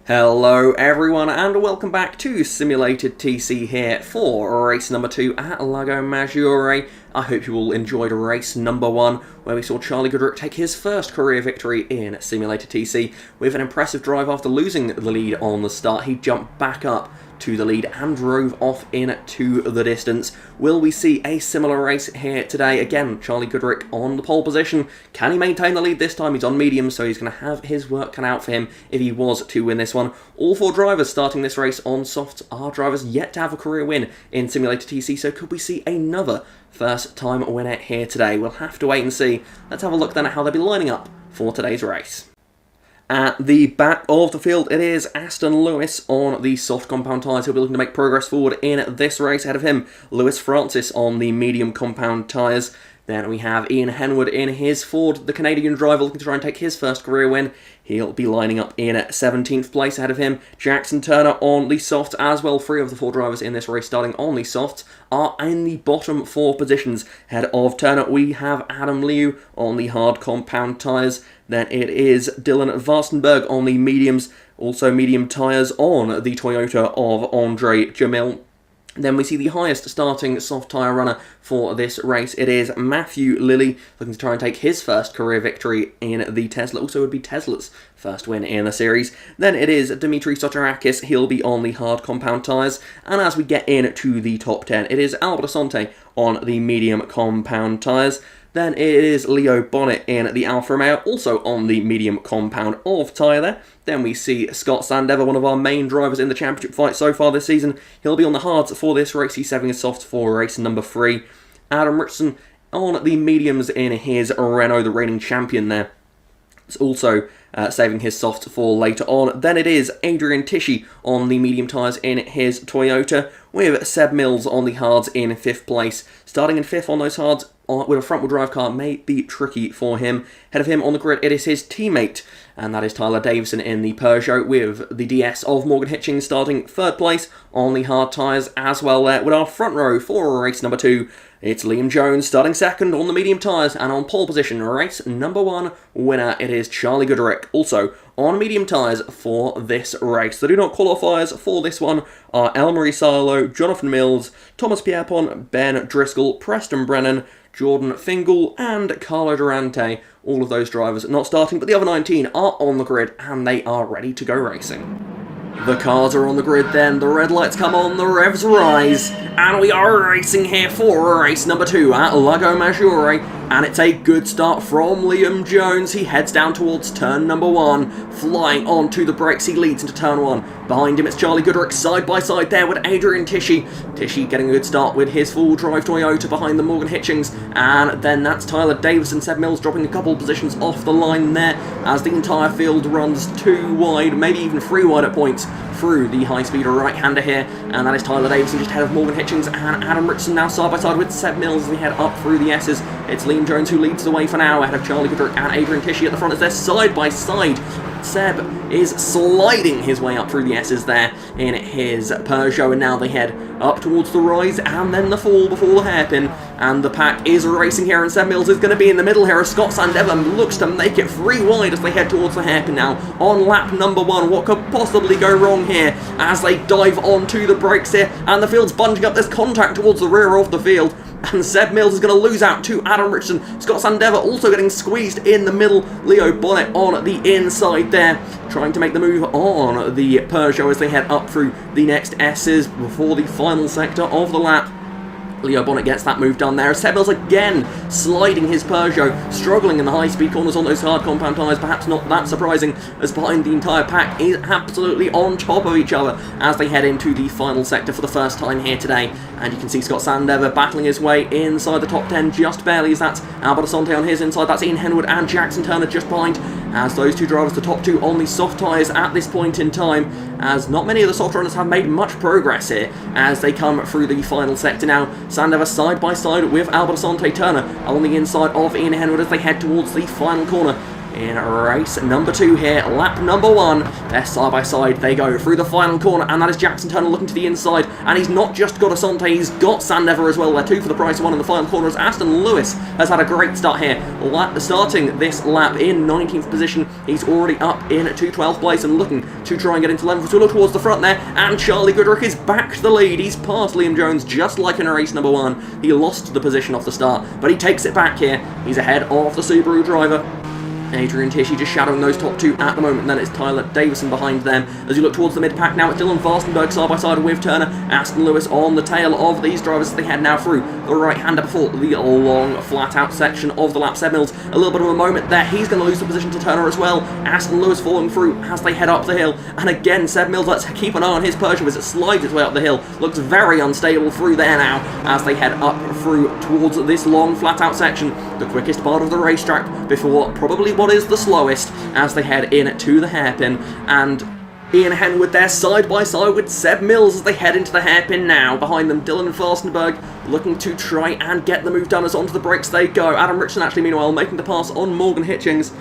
Hello everyone and welcome back to Simulated TC here for race number 2 at Lago Maggiore. I hope you all enjoyed race number 1 where we saw Charlie Goodrich take his first career victory in Simulated TC. With an impressive drive after losing the lead on the start, he jumped back up to the lead and drove off into the distance. Will we see a similar race here today? Again, Charlie Goodrich on the pole position. Can he maintain the lead this time? He's on medium, so he's going to have his work cut out for him if he was to win this one. All 4 drivers starting this race on softs are drivers yet to have a career win in Simulated TC, so could we see another first time winner here today? We'll have to wait and see. Let's have a look then at how they'll be lining up for today's race. At the back of the field, it is Aston Lewis on the soft compound tyres who'll be looking to make progress forward in this race. Ahead of him, Lewis Francis on the medium compound tyres. Then we have Ian Henwood in his Ford, the Canadian driver looking to try and take his first career win. He'll be lining up in 17th place. Ahead of him, Jackson Turner on the soft as well. 3 of the 4 drivers in this race starting on the soft are in the bottom 4 positions. Ahead of Turner, we have Adam Liu on the hard compound tyres. Then it is Dylan Varstenberg on the mediums, also medium tyres on the Toyota of Andre Jamil. Then we see the highest starting soft tyre runner for this race. It is Matthew Lilly, looking to try and take his first career victory in the Tesla. Also would be Tesla's first win in the series. Then it is Dimitri Soterakis. He'll be on the hard compound tyres. And as we get into the top 10, it is Albert Asante on the medium compound tyres. Then it is Leo Bonnet in the Alfa Romeo, also on the medium compound of tyre there. Then we see Scott Sandever, one of our main drivers in the championship fight so far this season. He'll be on the hards for this race. He's saving his softs for race number 3. Adam Richardson on the mediums in his Renault, the reigning champion there. It's also saving his softs for later on. Then it is Adrian Tishy on the medium tyres in his Toyota, with Seb Mills on the hards in 5th place. Starting in 5th on those hards with a front-wheel drive car may be tricky for him. Ahead of him on the grid, it is his teammate, and that is Tyler Davison in the Peugeot, with the DS of Morgan Hitchings starting 3rd place on the hard tyres as well there. With our front row for race number 2, it's Liam Jones starting 2nd on the medium tyres, and on pole position, race number 1 winner, it is Charlie Goodrich, also on medium tyres for this race. The do-not qualifiers for this one are Elmarie Sarlo, Jonathan Mills, Thomas Pierpont, Ben Driscoll, Preston Brennan, Jordan Fingal and Carlo Durante. All of those drivers not starting, but the other 19 are on the grid and they are ready to go racing. The cars are on the grid then, the red lights come on, the revs rise, and we are racing here for race number 2 at Lago Maggiore, and it's a good start from Liam Jones. He heads down towards turn number 1, flying onto the brakes, he leads into turn 1. Behind him it's Charlie Goodrich side by side there with Adrian Tishy. Tishy getting a good start with his full drive Toyota behind the Morgan Hitchings, and then that's Tyler Davison. Seb Mills dropping a couple positions off the line there as the entire field runs 2 wide, maybe even 3 wide at points through the high-speed right-hander here, and that is Tyler Davison just ahead of Morgan Hitchings and Adam Richardson now side by side with Seb Mills as we head up through the S's. It's Liam Jones who leads the way for now, ahead of Charlie Goodrich and Adrian Tishy at the front as they're side by side. Seb is sliding his way up through the S's there in his Peugeot, and now they head up towards the rise and then the fall before the hairpin, and the pack is racing here, and Seb Mills is going to be in the middle here as Scott Sandever looks to make it 3 wide as they head towards the hairpin now on lap number 1. What could possibly go wrong here as they dive onto the brakes here, and the field's bunching up. There's contact towards the rear of the field, and Seb Mills is going to lose out to Adam Richardson. Scott Sandever also getting squeezed in the middle. Leo Bonnet on the inside there, trying to make the move on the Peugeot as they head up through the next S's before the final sector of the lap. Leo Bonnet gets that move done there. Seb Mills again sliding his Peugeot, struggling in the high-speed corners on those hard compound tyres. Perhaps not that surprising, as behind the entire pack is absolutely on top of each other as they head into the final sector for the first time here today. And you can see Scott Sandever battling his way inside the top 10 just barely, as that's Albert Asante on his inside. That's Ian Henwood and Jackson Turner just behind, as those 2 drivers, the top 2 on the soft tyres at this point in time, as not many of the soft runners have made much progress here as they come through the final sector now. Sandever side by side with Albert Asante. Turner on the inside of Ian Henwood as they head towards the final corner. in race number 2 here, lap number 1. They're side by side, they go through the final corner, and that is Jackson Turner looking to the inside, and he's not just got Asante, he's got Sandever as well. They're 2 for the price of 1 in the final corner, as Aston Lewis has had a great start here. Starting this lap in 19th position, he's already up into 12th place and looking to try and get into 11th. So look towards the front there, and Charlie Goodrich is back to the lead. He's past Liam Jones just like in race number 1. He lost the position off the start, but he takes it back here. He's ahead of the Subaru driver. Adrian Tishy just shadowing those top 2 at the moment, and then it's Tyler Davison behind them. As you look towards the mid-pack now, it's Dylan Farstenberg side by side with Turner. Aston Lewis on the tail of these drivers as they head now through the right-hander before the long, flat-out section of the lap. Seb Mills, a little bit of a moment there. He's going to lose the position to Turner as well. Aston Lewis falling through as they head up the hill. And again, Seb Mills, let's keep an eye on his Peugeot as it slides its way up the hill. Looks very unstable through there now as they head up through towards this long, flat-out section. The quickest part of the racetrack before probably what is the slowest, as they head in to the hairpin. And Ian Henwood there side by side with Seb Mills as they head into the hairpin now. Behind them, Dylan Farstenberg looking to try and get the move done as onto the brakes they go. Adam Richardson actually meanwhile making the pass on Morgan Hitchings.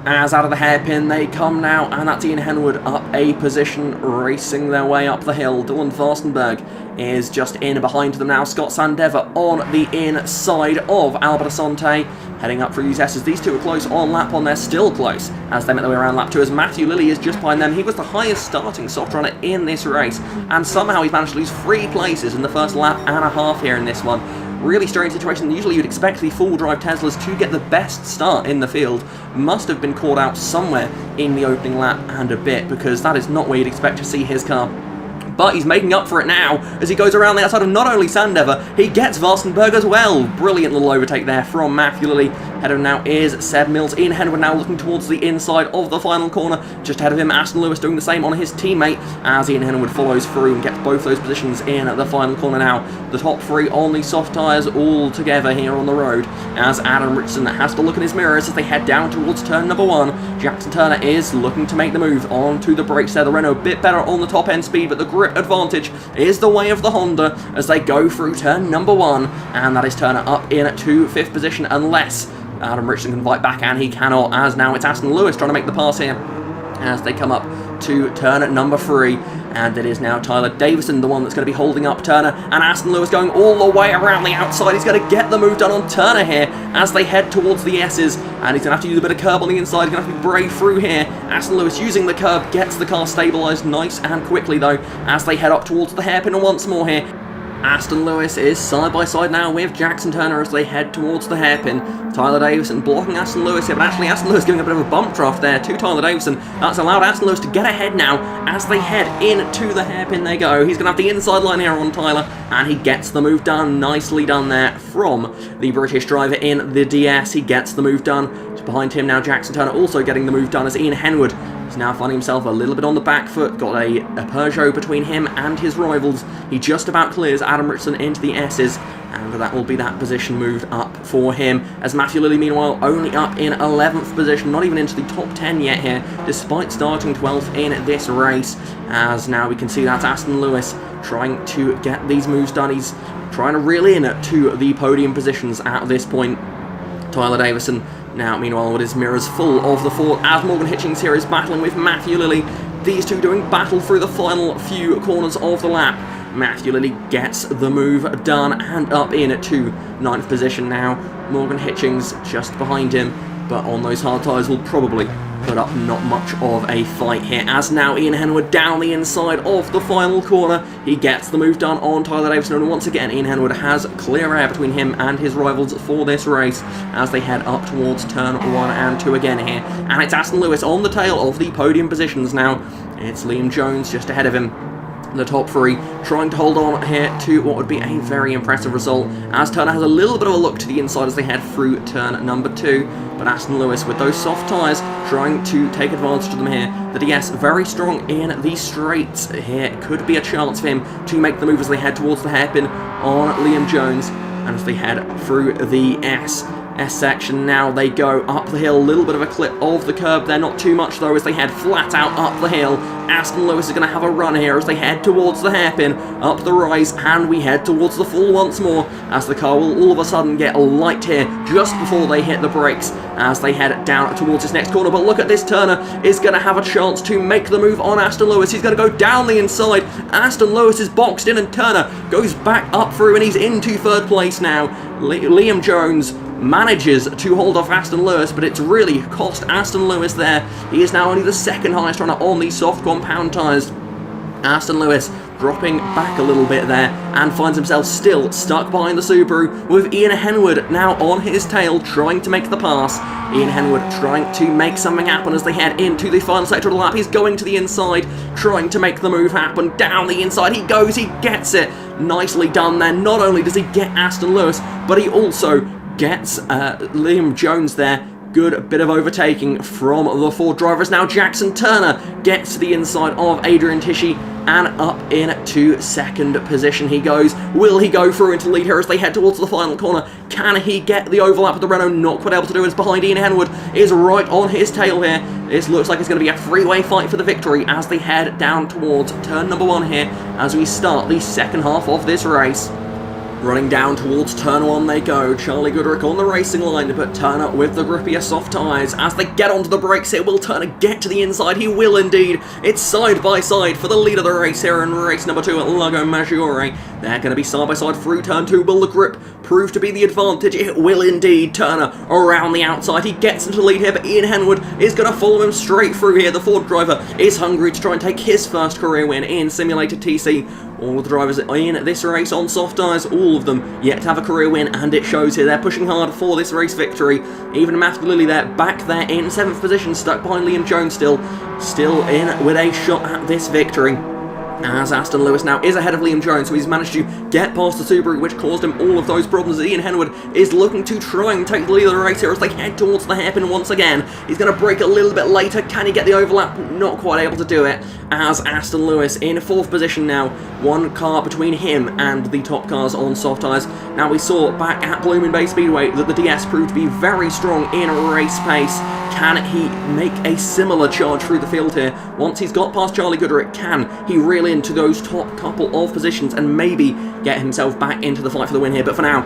As out of the hairpin they come now, and that's Ian Henwood up a position, racing their way up the hill. Dylan Farstenberg is just in behind them now. Scott Sandever on the inside of Albert Asante, heading up through these S's. These 2 are close on lap 1, they're still close as they make their way around lap 2, as Matthew Lilly is just behind them. He was the highest starting soft runner in this race, and somehow he's managed to lose 3 places in the first lap and a half here in this one. Really strange situation. Usually you'd expect the full drive Teslas to get the best start in the field. Must have been caught out somewhere in the opening lap and a bit, because that is not where you'd expect to see his car. But he's making up for it now as he goes around the outside of not only Sandever, he gets Varstenberg as well. Brilliant little overtake there from Matthew Lilly. Ahead of him now is Seb Mills. Ian Henwood now looking towards the inside of the final corner. Just ahead of him, Aston Lewis doing the same on his teammate as Ian Henwood follows through and gets both those positions in the final corner now. The top 3 on the soft tyres all together here on the road, as Adam Richardson has to look in his mirrors as they head down towards turn number 1. Jackson Turner is looking to make the move onto the brakes there. The Renault a bit better on the top end speed, but the grip advantage is the way of the Honda as they go through turn number 1, and that is Turner up into 5th position unless Adam Richardson can fight back, and he cannot, as now it's Aston Lewis trying to make the pass here as they come up to turn number 3, and it is now Tyler Davison, the one that's going to be holding up Turner, and Aston Lewis going all the way around the outside. He's going to get the move done on Turner here as they head towards the S's, and he's going to have to use a bit of curb on the inside. He's going to have to be brave through here. Aston Lewis using the curb gets the car stabilised nice and quickly though as they head up towards the hairpin once more here. Aston Lewis is side by side now with Jackson Turner as they head towards the hairpin. Tyler Davison blocking Aston Lewis here, but actually Aston Lewis giving a bit of a bump draft there to Tyler Davison. That's allowed Aston Lewis to get ahead now as they head into the hairpin they go. He's going to have the inside line here on Tyler, and he gets the move done. Nicely done there from the British driver in the DS. He gets the move done. Behind him now Jackson Turner also getting the move done as Ian Henwood is now finding himself a little bit on the back foot. Got a Peugeot between him and his rivals. He just about clears Adam Richardson into the S's, and that will be that position moved up for him, as Matthew Lilly meanwhile only up in 11th position, not even into the top 10 yet here, despite starting 12th in this race, as now we can see that's Aston Lewis trying to get these moves done. He's trying to reel in to the podium positions at this point. Tyler Davison now meanwhile with his mirrors full of the Ford, as Morgan Hitchings here is battling with Matthew Lilly. These two doing battle through the final few corners of the lap. Matthew Lilly gets the move done and up in to 9th position now. Morgan Hitchings just behind him, but on those hard tyres will probably put up not much of a fight here, as now Ian Henwood down the inside of the final corner. He gets the move done on Tyler Davison, and once again Ian Henwood has clear air between him and his rivals for this race as they head up towards turn 1 and 2 again here. And it's Aston Lewis on the tail of the podium positions now. It's Liam Jones just ahead of him. The top 3 trying to hold on here to what would be a very impressive result, as Turner has a little bit of a look to the inside as they head through turn number 2, but Aston Lewis with those soft tyres trying to take advantage of them here. The DS very strong in the straights here, could be a chance for him to make the move as they head towards the hairpin on Liam Jones, and as they head through the S. S-section now. They go up the hill, a little bit of a clip of the curb there, not too much though, as they head flat out up the hill. Aston Lewis is going to have a run here as they head towards the hairpin, up the rise, and we head towards the fall once more, as the car will all of a sudden get light here just before they hit the brakes as they head down towards this next corner. But look at this, Turner is going to have a chance to make the move on Aston Lewis. He's going to go down the inside. Aston Lewis is boxed in and Turner goes back up through and he's into third place now. Liam Jones manages to hold off Aston Lewis, but it's really cost Aston Lewis there. He is now only the second highest runner on these soft compound tyres. Aston Lewis dropping back a little bit there and finds himself still stuck behind the Subaru, with Ian Henwood now on his tail trying to make the pass. Ian Henwood trying to make something happen as they head into the final sector of the lap. He's going to the inside, trying to make the move happen. Down the inside he goes, he gets it. Nicely done there. Not only does he get Aston Lewis, but he also gets Liam Jones there. Good bit of overtaking from the Ford drivers. Now Jackson Turner gets to the inside of Adrian Tisci and up into second position he goes. Will he go through into lead here as they head towards the final corner? Can he get the overlap with the Renault? Not quite able to do it, as behind Ian Henwood is right on his tail here. This looks like it's going to be a three-way fight for the victory as they head down towards turn number 1 here as we start the second half of this race. Running down towards turn 1 they go. Charlie Goodrich on the racing line, but Turner with the grippier soft tyres. As they get onto the brakes here, will Turner get to the inside? He will indeed. It's side by side for the lead of the race here in race number 2 at Lago Maggiore. They're going to be side by side through turn 2. Will the grip prove to be the advantage? It will indeed. Turner around the outside. He gets into the lead here, but Ian Henwood is going to follow him straight through here. The Ford driver is hungry to try and take his first career win in Simulated TC. All of the drivers in this race on soft tyres, all of them yet to have a career win, and it shows here. They're pushing hard for this race victory. Even Matthew Lilley there, back there in 7th position, stuck behind Liam Jones still in with a shot at this victory. As Aston Lewis now is ahead of Liam Jones, so he's managed to get past the Subaru, which caused him all of those problems. Ian Henwood is looking to try and take the lead of the race here as they head towards the hairpin once again. He's going to brake a little bit later. Can he get the overlap? Not quite able to do it, as Aston Lewis in 4th position now. One car between him and the top cars on soft tyres. Now, we saw back at Blooming Bay Speedway that the DS proved to be very strong in race pace. Can he make a similar charge through the field here? Once he's got past Charlie Goodrich, can he reel into those top couple of positions and maybe get himself back into the fight for the win here? But for now,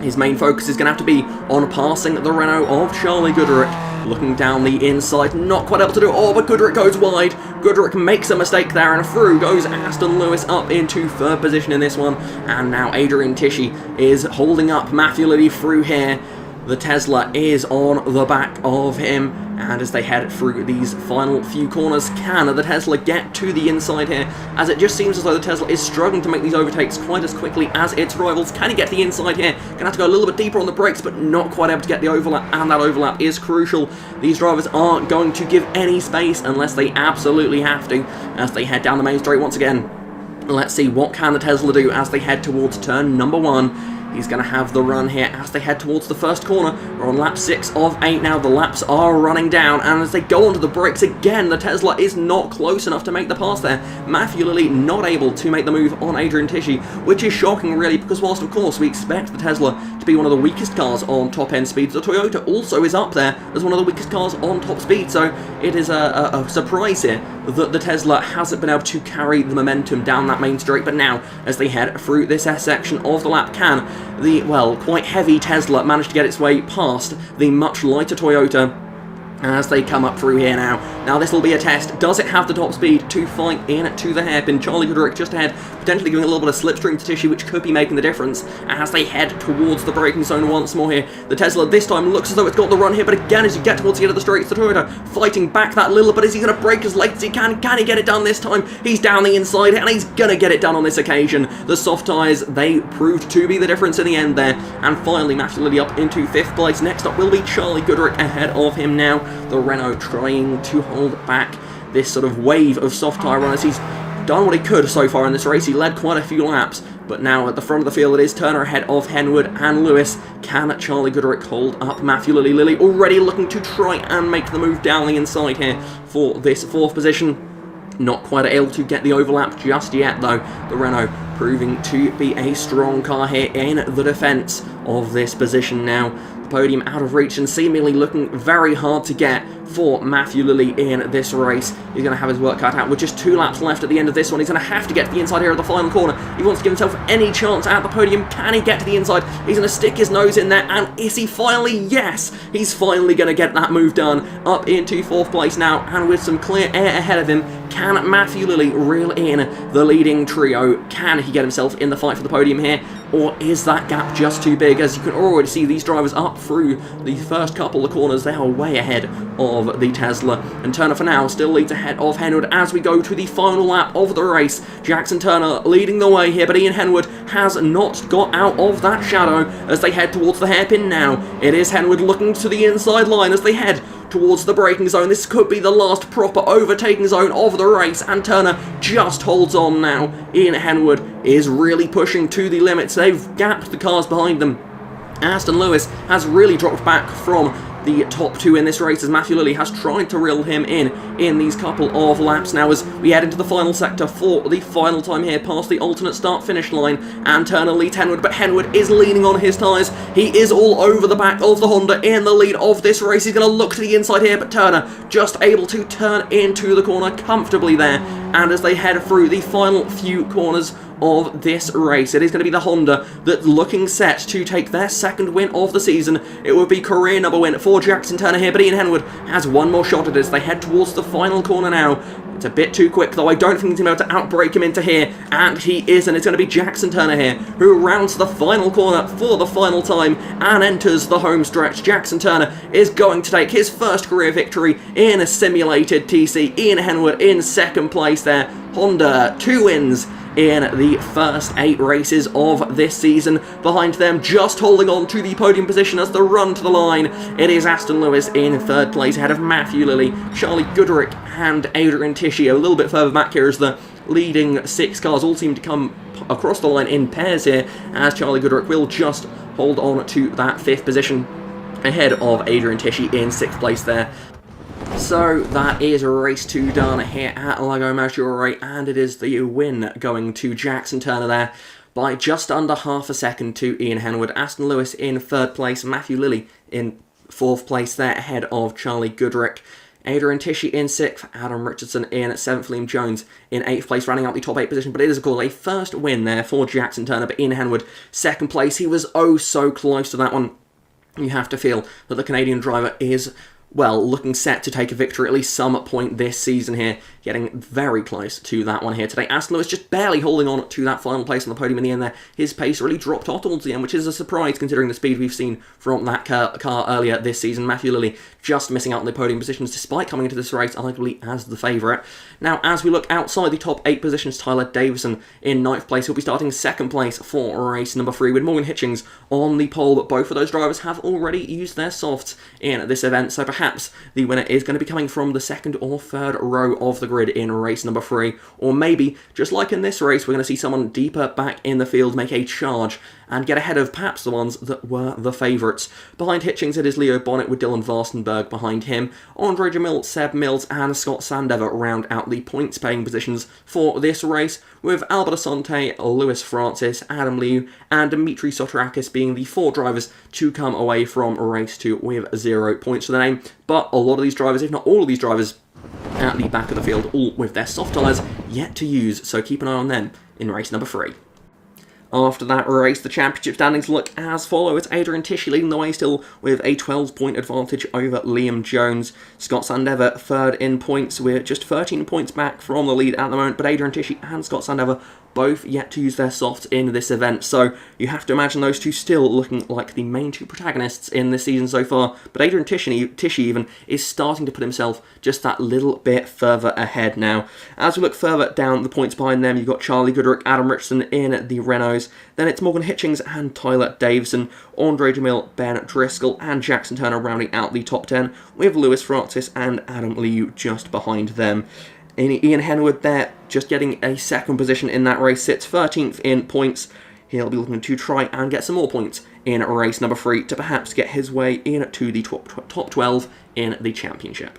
his main focus is going to have to be on passing the Renault of Charlie Goodrich. Looking down the inside, not quite able to do it all, but Goodrich goes wide. Goodrich makes a mistake there, and through goes Aston Lewis up into 3rd position in this one. And now Adrian Tisci is holding up Matthew Lilley through here. The Tesla is on the back of him, and as they head through these final few corners, can the Tesla get to the inside here? As it just seems as though the Tesla is struggling to make these overtakes quite as quickly as its rivals. Can he get to the inside here? Gonna have to go a little bit deeper on the brakes, but not quite able to get the overlap, and that overlap is crucial. These drivers aren't going to give any space unless they absolutely have to, as they head down the main straight once again. Let's see what can the Tesla do as they head towards turn number 1. He's going to have the run here as they head towards the first corner. We're on lap 6 of 8 now. The laps are running down, and as they go onto the brakes again, the Tesla is not close enough to make the pass there. Matthew Lilley not able to make the move on Adrian Tisci, which is shocking really, because whilst of course we expect the Tesla to be one of the weakest cars on top end speeds, the Toyota also is up there as one of the weakest cars on top speed, so it is a surprise here that the Tesla hasn't been able to carry the momentum down that main straight. But now, as they head through this S section of the lap, can the, well, quite heavy Tesla manage to get its way past the much lighter Toyota as they come up through here now. Now this will be a test. Does it have the top speed to fight in to the hairpin? Charlie Goodrich just ahead, potentially giving a little bit of slipstream to Tisci, which could be making the difference as they head towards the braking zone once more here. The Tesla this time looks as though it's got the run here, but again, as you get towards the end of the straight, it's the Toyota fighting back that little bit. Is he going to brake as late as he can? Can he get it done this time? He's down the inside, and he's going to get it done on this occasion. The soft tyres, they proved to be the difference in the end there. And finally, Matthew Lilley up into 5th place. Next up will be Charlie Goodrich ahead of him now. The Renault trying to hold back this sort of wave of soft tyre runners. He's done what he could so far in this race. He led quite a few laps, but now at the front of the field it is Turner ahead of Henwood and Lewis. Can Charlie Goodrich hold up Matthew Lilley? Lilley already looking to try and make the move down the inside here for this 4th position. Not quite able to get the overlap just yet though. The Renault proving to be a strong car here in the defence of this position now. podium out of reach and seemingly looking very hard to get for Matthew Lilley in this race. He's going to have his work cut out with just 2 laps left at the end of this one. He's going to have to get to the inside here of the final corner. He wants to give himself any chance at the podium. Can he get to the inside? He's going to stick his nose in there, and is he finally? Yes! He's finally going to get that move done. Up into 4th place now, and with some clear air ahead of him, can Matthew Lilley reel in the leading trio? Can he get himself in the fight for the podium here? Or is that gap just too big? As you can already see, these drivers up through the first couple of corners, they are way ahead of the Tesla. And Turner for now still leads ahead of Henwood as we go to the final lap of the race. Jackson Turner leading the way here, but Ian Henwood has not got out of that shadow as they head towards the hairpin now. It is Henwood looking to the inside line as they head towards the braking zone. This could be the last proper overtaking zone of the race, and Turner just holds on now. Ian Henwood is really pushing to the limits. They've gapped the cars behind them. Aston Lewis has really dropped back from the top 2 in this race as Matthew Lilley has tried to reel him in these couple of laps now as we head into the final sector for the final time here past the alternate start-finish line, and Turner leads Henwood, but Henwood is leaning on his tyres. He is all over the back of the Honda in the lead of this race. He's going to look to the inside here, but Turner just able to turn into the corner comfortably there, and as they head through the final few corners of this race, it is going to be the Honda that's looking set to take their 2nd win of the season. It would be career number win for Jackson Turner here, but Ian Henwood has one more shot at it as they head towards the final corner now. It's a bit too quick, though. I don't think he's going to be able to outbrake him into here, and he is, and it's going to be Jackson Turner here who rounds the final corner for the final time and enters the home stretch. Jackson Turner is going to take his first career victory in a simulated TC. Ian Henwood in 2nd place there. Honda 2 wins in the first 8 races of this season. Behind them, just holding on to the podium position as the run to the line, it is Aston Lewis in 3rd place ahead of Matthew Lilley, Charlie Goodrich and Adrian Tisci. A little bit further back here as the leading 6 cars all seem to come across the line in pairs here, as Charlie Goodrich will just hold on to that 5th position ahead of Adrian Tisci in 6th place there. So that is race 2 done here at Lago Maggiore, and it is the win going to Jackson Turner there by just under half a second to Ian Henwood. Aston Lewis in 3rd place, Matthew Lilley in 4th place there ahead of Charlie Goodrich. Adrian Tisci in 6th, Adam Richardson in 7th, Liam Jones in 8th place, running out the top 8 position, but it is of course a first win there for Jackson Turner, but Ian Henwood 2nd place. He was oh so close to that one. You have to feel that the Canadian driver is, well, looking set to take a victory at least some point this season here, getting very close to that one here today. Aston Lewis just barely holding on to that final place on the podium in the end there. His pace really dropped off towards the end, which is a surprise considering the speed we've seen from that car earlier this season. Matthew Lilley just missing out on the podium positions despite coming into this race arguably as the favourite. Now, as we look outside the top 8 positions, Tyler Davison in 9th place. He'll be starting 2nd place for race number 3 with Morgan Hitchings on the pole, but both of those drivers have already used their softs in this event, so perhaps the winner is going to be coming from the 2nd or 3rd row of the grid in race number 3, or maybe, just like in this race, we're going to see someone deeper back in the field make a charge and get ahead of perhaps the ones that were the favourites. Behind Hitchings, it is Leo Bonnet with Dylan Varstenberg behind him. Andre Jamil, Seb Mills and Scott Sandever round out the points-paying positions for this race, with Albert Asante, Lewis Francis, Adam Liu and Dimitri Sotirakis being the 4 drivers to come away from race 2 with 0 points to their name. But a lot of these drivers, if not all of these drivers, at the back of the field, all with their soft tyres yet to use, so keep an eye on them in race number 3. After that race, the championship standings look as follows. Adrian Tisci leading the way still with a 12-point advantage over Liam Jones. Scott Sandever 3rd in points with just 13 points back from the lead at the moment, but Adrian Tisci and Scott Sandever both yet to use their softs in this event, so you have to imagine those two still looking like the main 2 protagonists in this season so far, but Adrian Tisci even is starting to put himself just that little bit further ahead now. As we look further down the points behind them, you've got Charlie Goodrich, Adam Richardson in the Renaults, then it's Morgan Hitchings and Tyler Davison, Andre Jamil, Ben Driscoll and Jackson Turner rounding out the top 10, with Lewis Francis and Adam Liu just behind them. Ian Henwood there, just getting a 2nd position in that race, sits 13th in points. He'll be looking to try and get some more points in race number 3 to perhaps get his way into the top 12 in the championship.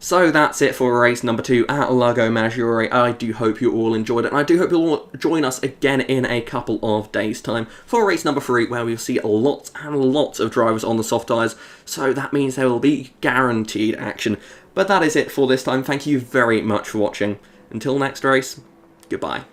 So that's it for race number 2 at Lago Maggiore. I do hope you all enjoyed it, and I do hope you'll all join us again in a couple of days' time for race number 3, where we'll see lots and lots of drivers on the soft tyres, so that means there will be guaranteed action. But that is it for this time. Thank you very much for watching. Until next race, goodbye.